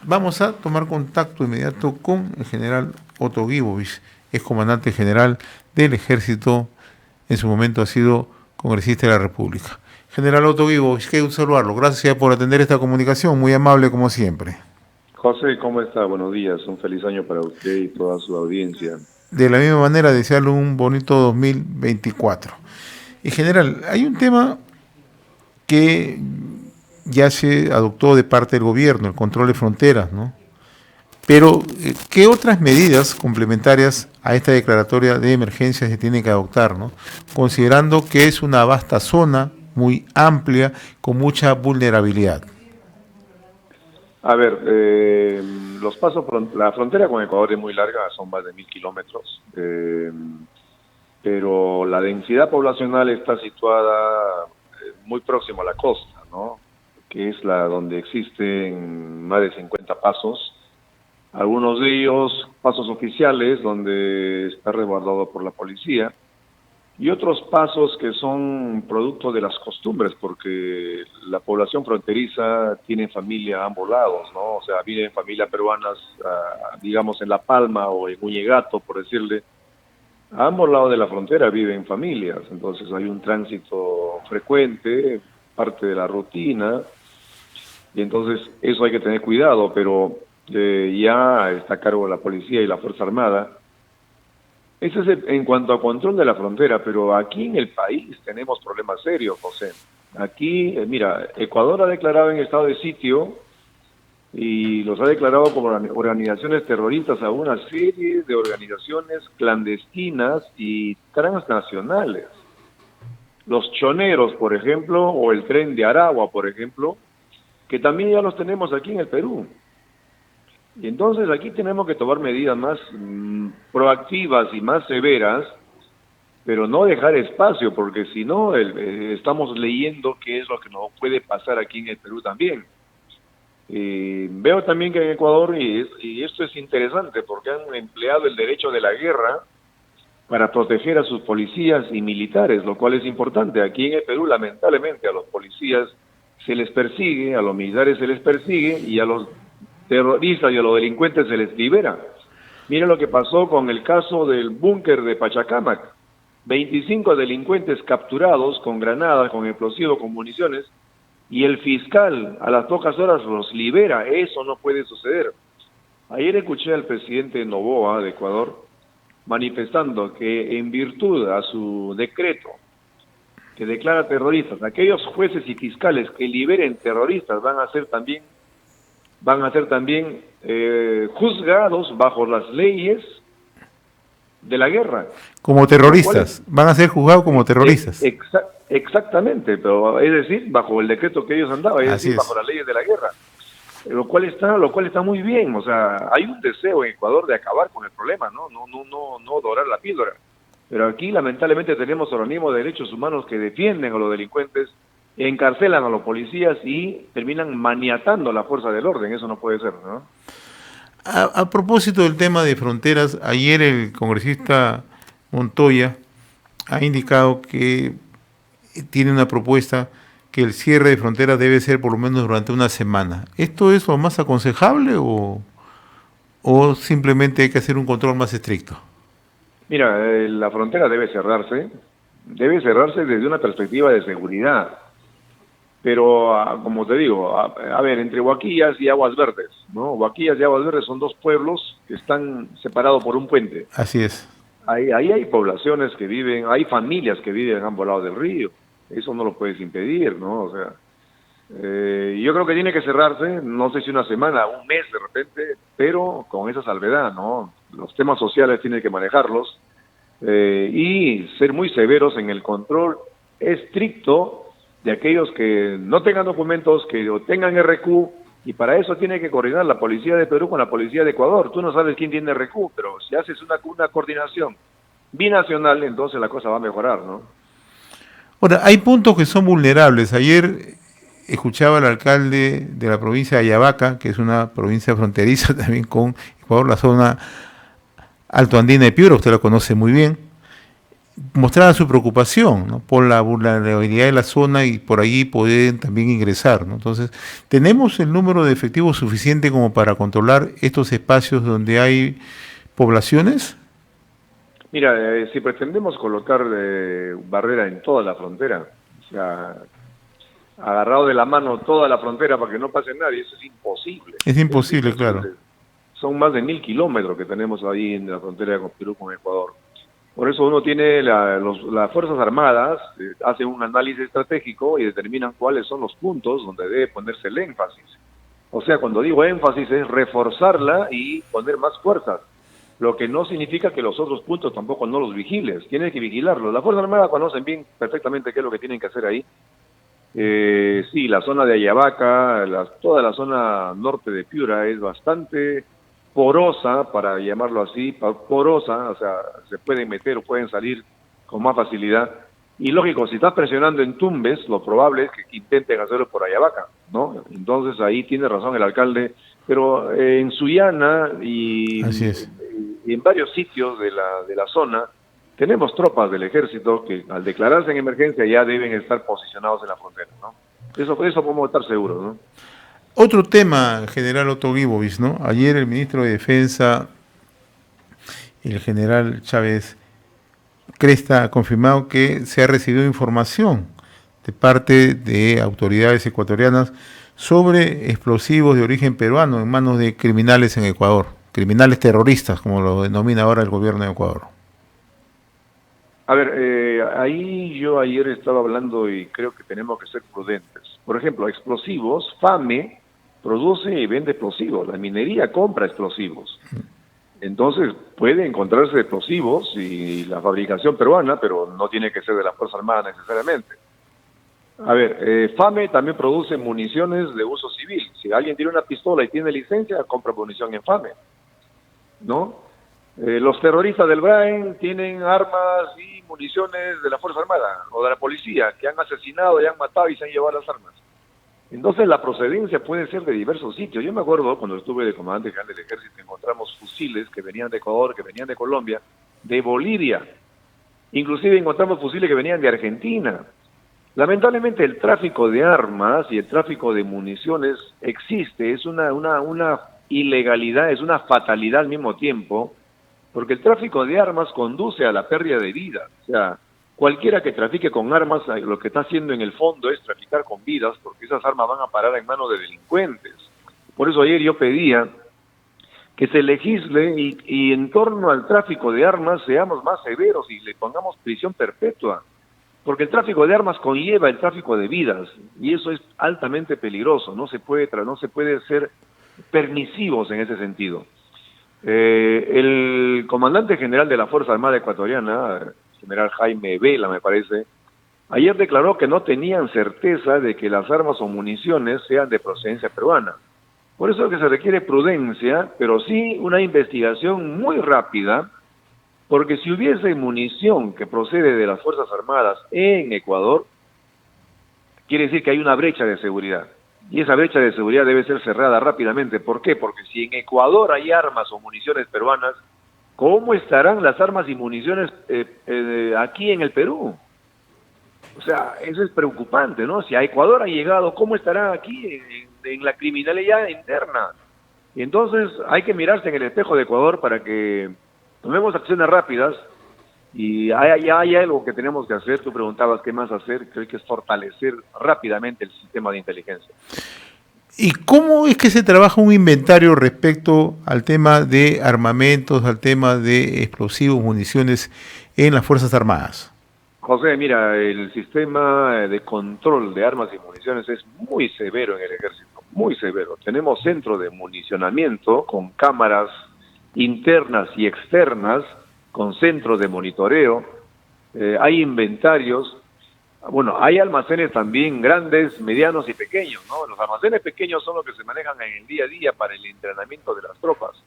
Vamos a tomar contacto inmediato con el general Otto Guibovich, ex comandante general del Ejército, en su momento ha sido congresista de la República. General Otto Guibovich, qué gusto saludarlo. Gracias por atender esta comunicación, muy amable como siempre. José, ¿cómo está? Buenos días, un feliz año para usted y toda su audiencia. De la misma manera, desearle un bonito 2024. Y general, hay un tema que ya se adoptó de parte del gobierno, el control de fronteras, ¿no? Pero, ¿qué otras medidas complementarias a esta declaratoria de emergencia se tienen que adoptar, ¿no? Considerando que es una vasta zona, muy amplia, con mucha vulnerabilidad? A ver, los pasos, la frontera con Ecuador es muy larga, son más de 1000 kilómetros, pero la densidad poblacional está situada muy próximo a la costa, ¿no? Que es la donde existen más de 50 pasos, algunos de ellos pasos oficiales donde está resguardado por la policía, y otros pasos que son producto de las costumbres, porque la población fronteriza tiene familia a ambos lados, ¿no? O sea, viven familias peruanas, digamos, en La Palma o en Uñegato, por decirle. A ambos lados de la frontera viven familias, entonces hay un tránsito frecuente, parte de la rutina, y entonces eso hay que tener cuidado, pero ya está a cargo de la policía y la Fuerza Armada. Eso es en cuanto a control de la frontera, pero aquí en el país tenemos problemas serios, José. Aquí, mira, Ecuador ha declarado en estado de sitio y los ha declarado como organizaciones terroristas a una serie de organizaciones clandestinas y transnacionales. Los choneros, por ejemplo, o el tren de Aragua, por ejemplo, que también ya los tenemos aquí en el Perú. Y entonces aquí tenemos que tomar medidas más proactivas y más severas, pero no dejar espacio, porque si no, estamos leyendo qué es lo que nos puede pasar aquí en el Perú también. Veo también que en Ecuador, y esto es interesante, porque han empleado el derecho de la guerra para proteger a sus policías y militares, lo cual es importante. Aquí en el Perú, lamentablemente, a los policías se les persigue, a los militares se les persigue, y a los terroristas y a los delincuentes se les libera. Miren lo que pasó con el caso del búnker de Pachacámac. 25 delincuentes capturados con granadas, con explosivos, con municiones, y el fiscal a las pocas horas los libera. Eso no puede suceder. Ayer escuché al presidente Noboa de Ecuador manifestando que en virtud a su decreto que declara terroristas, aquellos jueces y fiscales que liberen terroristas van a ser también juzgados bajo las leyes de la guerra. Como terroristas, van a ser juzgados como terroristas. Exactamente, pero es decir, bajo el decreto que ellos han dado, es decir, bajo las leyes de la guerra. Lo cual está muy bien. O sea, hay un deseo en Ecuador de acabar con el problema, no dorar la píldora. Pero aquí lamentablemente tenemos organismos de derechos humanos que defienden a los delincuentes, encarcelan a los policías y terminan maniatando la fuerza del orden. Eso no puede ser, ¿no? A propósito del tema de fronteras, ayer el congresista Montoya ha indicado que tiene una propuesta que el cierre de fronteras debe ser por lo menos durante una semana. ¿Esto es lo más aconsejable o simplemente hay que hacer un control más estricto? Mira, la frontera debe cerrarse desde una perspectiva de seguridad. Pero, como te digo, a ver, entre Huaquillas y Aguas Verdes, ¿no? Huaquillas y Aguas Verdes son dos pueblos que están separados por un puente. Así es. Ahí hay poblaciones que viven, hay familias que viven a ambos lados del río. Eso no lo puedes impedir, ¿no? O sea, yo creo que tiene que cerrarse, no sé si una semana, un mes de repente, pero con esa salvedad, ¿no? Los temas sociales tienen que manejarlos y ser muy severos en el control estricto de aquellos que no tengan documentos, que tengan RQ, y para eso tiene que coordinar la policía de Perú con la policía de Ecuador. Tú no sabes quién tiene RQ, pero si haces una coordinación binacional, entonces la cosa va a mejorar, ¿no? Ahora, hay puntos que son vulnerables. Ayer escuchaba al alcalde de la provincia de Ayabaca, que es una provincia fronteriza también con Ecuador, la zona altoandina de Piura, usted la conoce muy bien, mostraban su preocupación, ¿no?, por la vulnerabilidad de la zona y por allí pueden también ingresar, ¿no? Entonces, ¿tenemos el número de efectivos suficiente como para controlar estos espacios donde hay poblaciones? Mira, si pretendemos colocar barrera en toda la frontera, o sea, agarrado de la mano toda la frontera para que no pase nadie, eso es imposible. Es Eso es imposible, claro. imposible. Son más de 1000 kilómetros que tenemos ahí en la frontera con Perú, con Ecuador. Por eso uno tiene las Fuerzas Armadas, hacen un análisis estratégico y determinan cuáles son los puntos donde debe ponerse el énfasis. O sea, cuando digo énfasis es reforzarla y poner más fuerzas, lo que no significa que los otros puntos tampoco no los vigiles, tienes que vigilarlos. Las Fuerzas Armadas conocen bien perfectamente qué es lo que tienen que hacer ahí. Sí, la zona de Ayabaca, toda la zona norte de Piura es bastante porosa, para llamarlo así, porosa, o sea, se pueden meter o pueden salir con más facilidad. Y lógico, si estás presionando en Tumbes, lo probable es que intenten hacerlo por Ayabaca, ¿no? Entonces ahí tiene razón el alcalde, pero en Sullana Así es. y en varios sitios de la zona tenemos tropas del ejército que al declararse en emergencia ya deben estar posicionados en la frontera, ¿no? Eso podemos estar seguros, ¿no? Otro tema, general Otto Gibovich, ¿no? Ayer el ministro de Defensa, el general Chávez Cresta, ha confirmado que se ha recibido información de parte de autoridades ecuatorianas sobre explosivos de origen peruano en manos de criminales en Ecuador, criminales terroristas, como lo denomina ahora el gobierno de Ecuador. A ver, ahí yo ayer estaba hablando y creo que tenemos que ser prudentes. Por ejemplo, explosivos, FAME produce y vende explosivos, la minería compra explosivos. Entonces puede encontrarse explosivos y la fabricación peruana, pero no tiene que ser de la Fuerza Armada necesariamente. A ver, FAME también produce municiones de uso civil. Si alguien tiene una pistola y tiene licencia, compra munición en FAME, ¿no? Los terroristas del Brain tienen armas y municiones de la Fuerza Armada o de la policía que han asesinado y han matado y se han llevado las armas. Entonces la procedencia puede ser de diversos sitios. Yo me acuerdo cuando estuve de comandante general del ejército, encontramos fusiles que venían de Ecuador, que venían de Colombia, de Bolivia. Inclusive encontramos fusiles que venían de Argentina. Lamentablemente el tráfico de armas y el tráfico de municiones existe, es una ilegalidad, es una fatalidad al mismo tiempo, porque el tráfico de armas conduce a la pérdida de vidas. O sea, cualquiera que trafique con armas, lo que está haciendo en el fondo es traficar con vidas, porque esas armas van a parar en manos de delincuentes. Por eso ayer yo pedía que se legisle y en torno al tráfico de armas seamos más severos y le pongamos prisión perpetua, porque el tráfico de armas conlleva el tráfico de vidas y eso es altamente peligroso. No se puede ser permisivos en ese sentido. El comandante general de la Fuerza Armada Ecuatoriana, general Jaime Vela, me parece, ayer declaró que no tenían certeza de que las armas o municiones sean de procedencia peruana. Por eso es que se requiere prudencia, pero sí una investigación muy rápida, porque si hubiese munición que procede de las Fuerzas Armadas en Ecuador, quiere decir que hay una brecha de seguridad. Y esa brecha de seguridad debe ser cerrada rápidamente. ¿Por qué? Porque si en Ecuador hay armas o municiones peruanas, ¿cómo estarán las armas y municiones aquí en el Perú? O sea, eso es preocupante, ¿no? Si a Ecuador ha llegado, ¿cómo estará aquí en la criminalidad interna? Y entonces hay que mirarse en el espejo de Ecuador para que tomemos acciones rápidas. Y hay algo que tenemos que hacer. Tú preguntabas qué más hacer. Creo que es fortalecer rápidamente el sistema de inteligencia. ¿Y cómo es que se trabaja un inventario respecto al tema de armamentos, al tema de explosivos, municiones en las Fuerzas Armadas? José, mira, el sistema de control de armas y municiones es muy severo en el ejército, muy severo. Tenemos centro de municionamiento con cámaras internas y externas, con centros de monitoreo, hay inventarios, bueno, hay almacenes también grandes, medianos y pequeños, ¿no? Los almacenes pequeños son los que se manejan en el día a día para el entrenamiento de las tropas.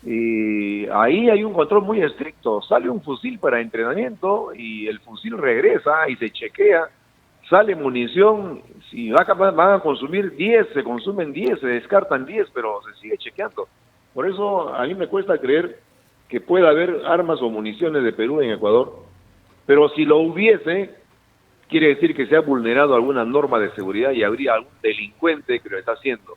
Y ahí hay un control muy estricto. Sale un fusil para entrenamiento y el fusil regresa y se chequea. Sale munición, si van a consumir 10, se consumen 10, se descartan 10, pero se sigue chequeando. Por eso a mí me cuesta creer que pueda haber armas o municiones de Perú en Ecuador, Pero si lo hubiese, quiere decir que se ha vulnerado alguna norma de seguridad y habría algún delincuente que lo está haciendo.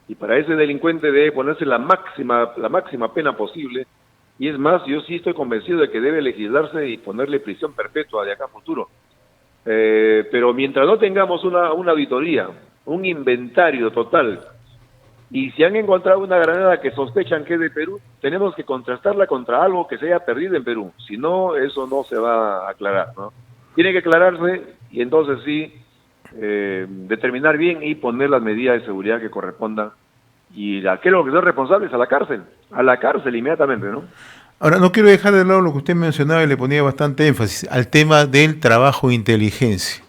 Y para ese delincuente debe ponerse la máxima pena posible. Y es más, yo sí estoy convencido de que debe legislarse y ponerle prisión perpetua de acá a futuro. Pero mientras no tengamos una auditoría, un inventario total, y si han encontrado una granada que sospechan que es de Perú, tenemos que contrastarla contra algo que se haya perdido en Perú. Si no, eso no se va a aclarar, ¿no? Tiene que aclararse y entonces sí determinar bien y poner las medidas de seguridad que correspondan. Y aquellos que son responsables a la cárcel inmediatamente, ¿no? Ahora, no quiero dejar de lado lo que usted mencionaba y le ponía bastante énfasis al tema del trabajo de inteligencia.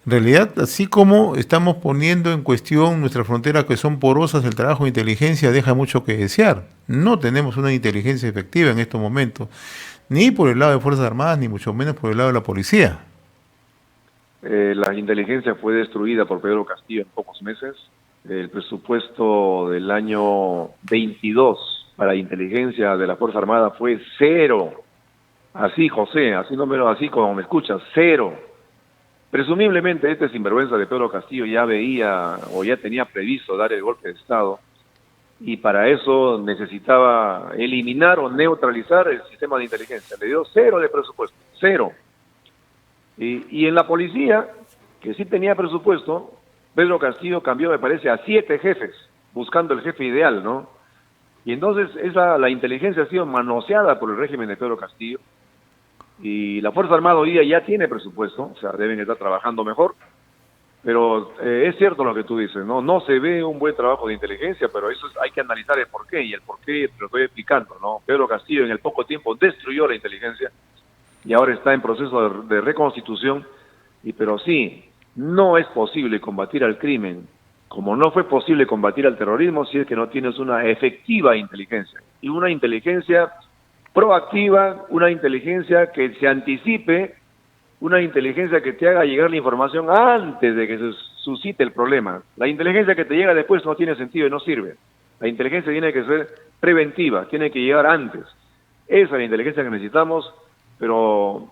En realidad, así como estamos poniendo en cuestión nuestras fronteras que son porosas, el trabajo de inteligencia deja mucho que desear. No tenemos una inteligencia efectiva en estos momentos, ni por el lado de Fuerzas Armadas, ni mucho menos por el lado de la policía. La inteligencia fue destruida por Pedro Castillo en pocos meses. El presupuesto del año 22 para inteligencia de la Fuerza Armada fue 0. Así, José, así como me escuchas, 0. Presumiblemente este sinvergüenza de Pedro Castillo ya veía o ya tenía previsto dar el golpe de Estado y para eso necesitaba eliminar o neutralizar el sistema de inteligencia. Le dio 0 de presupuesto, 0. Y en la policía, que sí tenía presupuesto, Pedro Castillo cambió, me parece, a 7 jefes, buscando el jefe ideal, ¿no? Y entonces la inteligencia ha sido manoseada por el régimen de Pedro Castillo. Y la Fuerza Armada hoy día ya tiene presupuesto, o sea, deben estar trabajando mejor, pero es cierto lo que tú dices, ¿no? No se ve un buen trabajo de inteligencia, pero eso hay que analizar el porqué, y el porqué te lo estoy explicando, ¿no? Pedro Castillo en el poco tiempo destruyó la inteligencia y ahora está en proceso de reconstitución, pero sí, no es posible combatir al crimen, como no fue posible combatir al terrorismo si es que no tienes una efectiva inteligencia, y una inteligencia proactiva, una inteligencia que se anticipe, una inteligencia que te haga llegar la información antes de que se suscite el problema. La inteligencia que te llega después no tiene sentido y no sirve. La inteligencia tiene que ser preventiva, tiene que llegar antes. Esa es la inteligencia que necesitamos, pero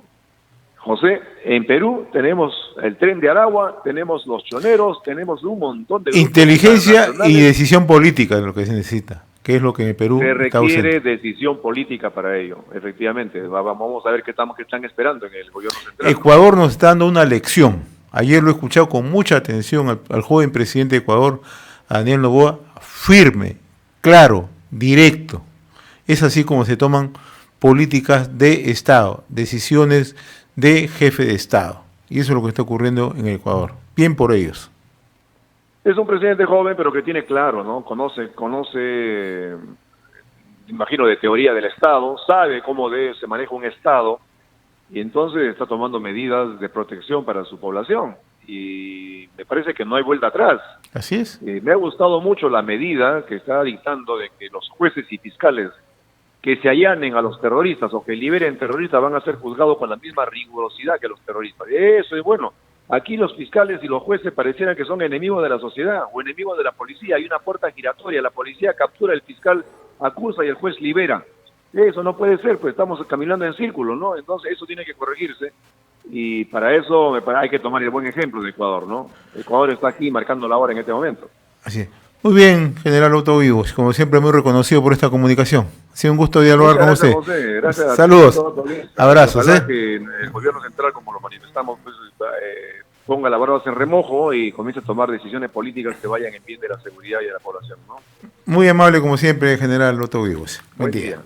José, en Perú tenemos el Tren de Aragua, tenemos los choneros, tenemos un montón de... Inteligencia y decisión política es lo que se necesita. ¿Qué es lo que en Perú se está ausente? requiere decisión política para ello, efectivamente. Vamos a ver qué están esperando en el gobierno central. Ecuador nos está dando una lección. Ayer lo he escuchado con mucha atención al joven presidente de Ecuador, a Daniel Noboa, firme, claro, directo. Es así como se toman políticas de Estado, decisiones de jefe de Estado. Y eso es lo que está ocurriendo en Ecuador. Bien por ellos. Es un presidente joven, pero que tiene claro, ¿no? Conoce, imagino, de teoría del Estado, sabe cómo se maneja un Estado, y entonces está tomando medidas de protección para su población. Y me parece que no hay vuelta atrás. Así es. Me ha gustado mucho la medida que está dictando de que los jueces y fiscales que se allanen a los terroristas o que liberen terroristas van a ser juzgados con la misma rigurosidad que los terroristas. Eso es bueno. Aquí los fiscales y los jueces parecieran que son enemigos de la sociedad o enemigos de la policía. Hay una puerta giratoria, la policía captura, el fiscal acusa y el juez libera. Eso no puede ser, pues estamos caminando en círculo, ¿no? Entonces eso tiene que corregirse y para eso hay que tomar el buen ejemplo de Ecuador, ¿no? Ecuador está aquí marcando la hora en este momento. Así es. Muy bien, general Otto Vivos, como siempre muy reconocido por esta comunicación. Ha sido un gusto dialogar con usted. José, gracias. Saludos, abrazos. Ojalá que el gobierno central, como lo manifestamos, pues, ponga las barbas en remojo y comience a tomar decisiones políticas que vayan en bien de la seguridad y de la población, ¿no? Muy amable como siempre, general Otto Vivos. Buen día.